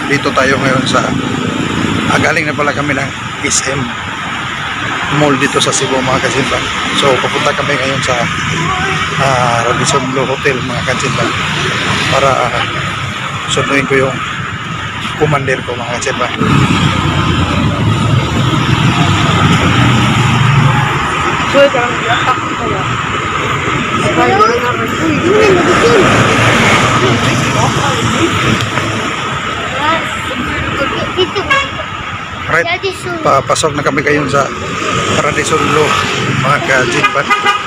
dito tayo ngayon sa galing na pala kami ng SM Mall dito sa Cebu mga kasimba. So pupunta kami ngayon sa Radisson Blu Hotel mga kasimba para sunduin ko yung commander ko mga kasimba. Right, papasok na kami ngayon sa Radisson Blu mga ka-Jinban.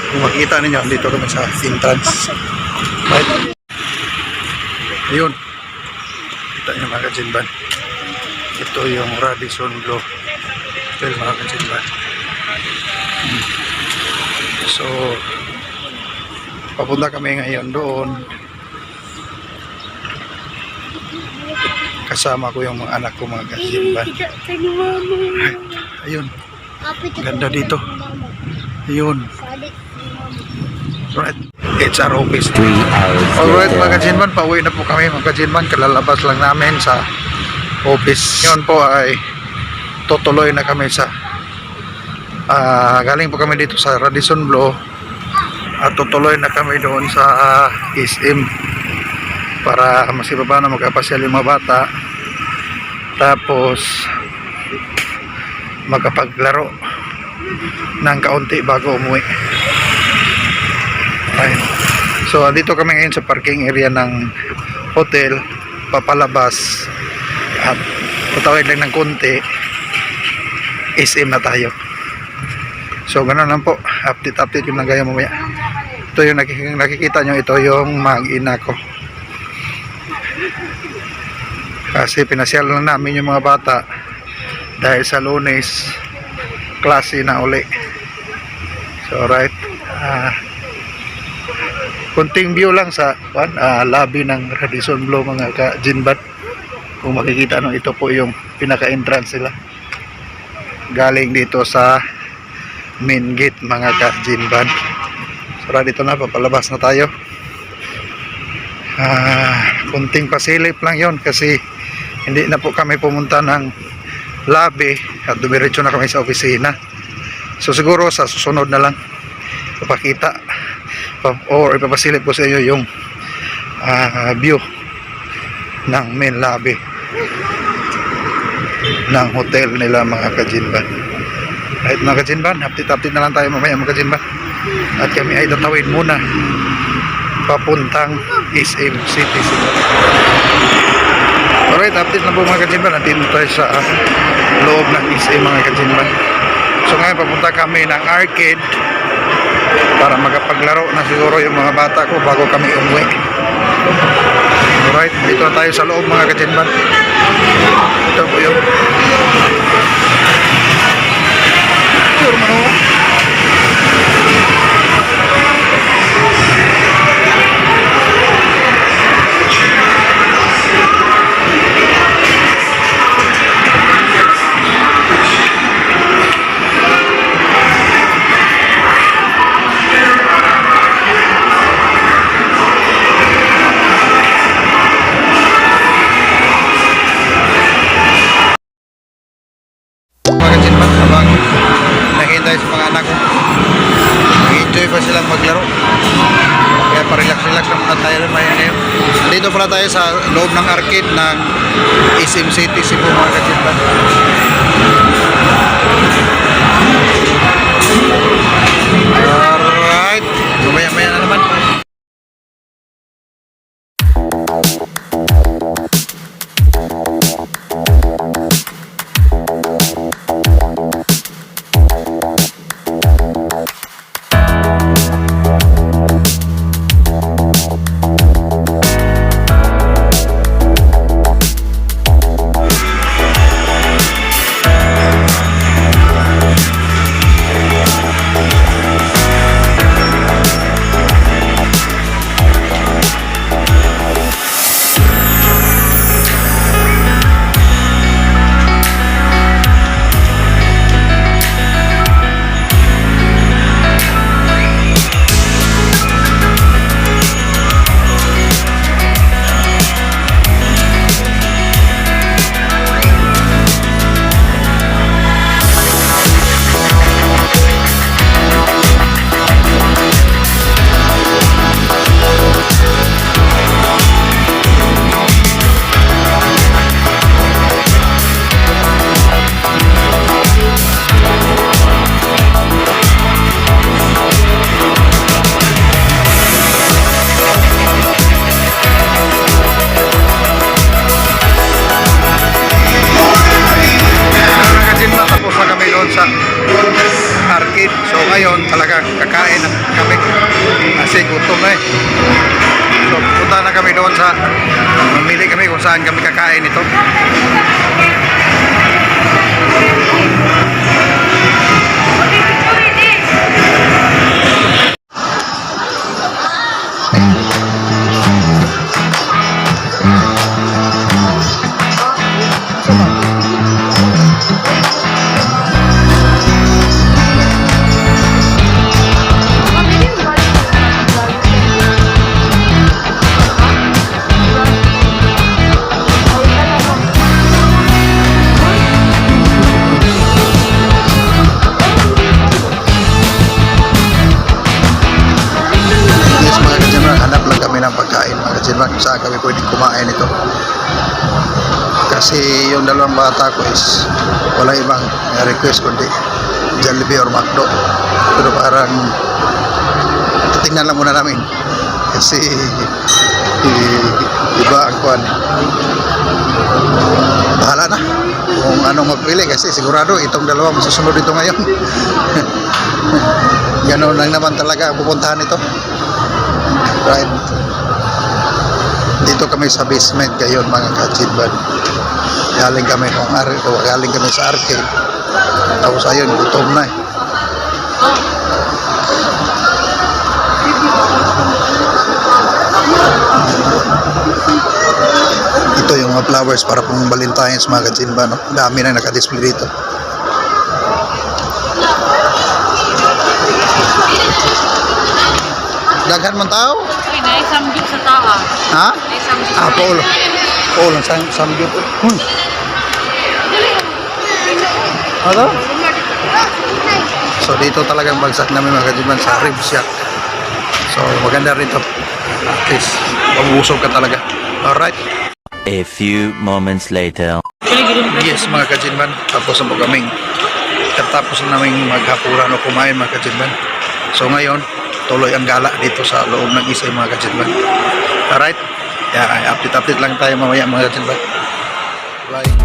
Kung makikita ninyo, dito kami sa entrance. Right, ayun, kita nyo mga ka-Jinban, ito yung Radisson Blu Hotel mga ka-Jinban. So papunta kami ngayon doon, kasama ko yung mga anak ko mga ka-Jinban. Ayun, ganda dito. Ayun, right, it's our office. Alright mga ka-Jinban, pauwi na po kami mga ka-Jinban. Kalalabas lang namin sa office. Ngayon po ay tutuloy na kami sa galing po kami dito sa Radisson Blu at tutuloy na kami doon sa SM para masibaba na magkapasyal yung mga bata, tapos magkapaglaro ng kaunti bago umuwi. Okay. So dito kami ngayon sa parking area ng hotel, papalabas at patawid lang ng konti, SM na tayo. So ganoon lang po, update yung nagaya mamaya. Ito yung nakikita nyo, ito yung mag-ina ko. Kasi pinasyal lang namin yung mga bata dahil sa Lunes klase na uli. So right, kunting view lang sa lobby ng Radisson Blu mga ka-Jinban. Kung makikita nyo, ito po yung pinaka-entrance nila galing dito sa main gate mga ka-Jinban. So dito na, papalabas na tayo. Kunting pasilip lang yon kasi hindi na po kami pumunta ng lobby at dumiretso na kami sa opisina. So siguro sa susunod na lang papakita or ipapasilip ko sa inyo yung view ng main lobby ng hotel nila mga ka-Jinban. Right mga ka-Jinban, update na lang tayo mamaya mga ka-Jinban. At kami ay tatawid muna papuntang SM City. Alright, update na po mga ka-Jinban. Nandito tayo sa loob ng SM mga ka-Jinban. So ngayon papunta kami ng arcade para magapaglaro na siguro yung mga bata ko bago kami umuwi. Alright, dito na tayo sa loob mga ka-Jinban. Ito po yung silang maglaro, kaya pa-relax na muna tayo ngayon. Dito pala tayo sa loob ng arcade ng SM City Cebu mga ka-Jinban. Alright, mamaya na naman. kung saan kami kakain ito. Yes, mga kachinman, hanap lang kami ng pagkain mga kachinman kung saan kami pwedeng kumain ito. Kasi yung dalawang bata ko is walang ibang request kundi Jollibee or McDo. Pero parang tingnan lang muna namin kasi iba ang kuhan. Bahala na kung anong magpili kasi sigurado itong dalawa masusunod ito ngayon. Ganon lang naman talaga ang pupuntahan ito. Right. Dito kami sa basement ngayon mga kachidban. Galing kami galing kami sa arcade. Tapos ayun, gutom na eh. Ito yung mga flowers para pong Valentine's mga kachidban, no? Dami na nakadisplay dito. Daghan man tao? Ay, samgyup sa taas. Ha? Ay, samgyup. Paulo. Paulo, samgyup. Ano? So dito talagang bagsak namin mga kadiban sa rib shack. So maganda rin to. At least, mabusog ka talaga. Alright. A few moments later. Yes mga kajinban, tapos na po kaming katapos na namin maghapuran o kumain mga kajinban. So ngayon, tuloy ang gala dito sa loob ng isay mga kajinban. Alright, update lang tayo mamaya mga kajinban. Bye.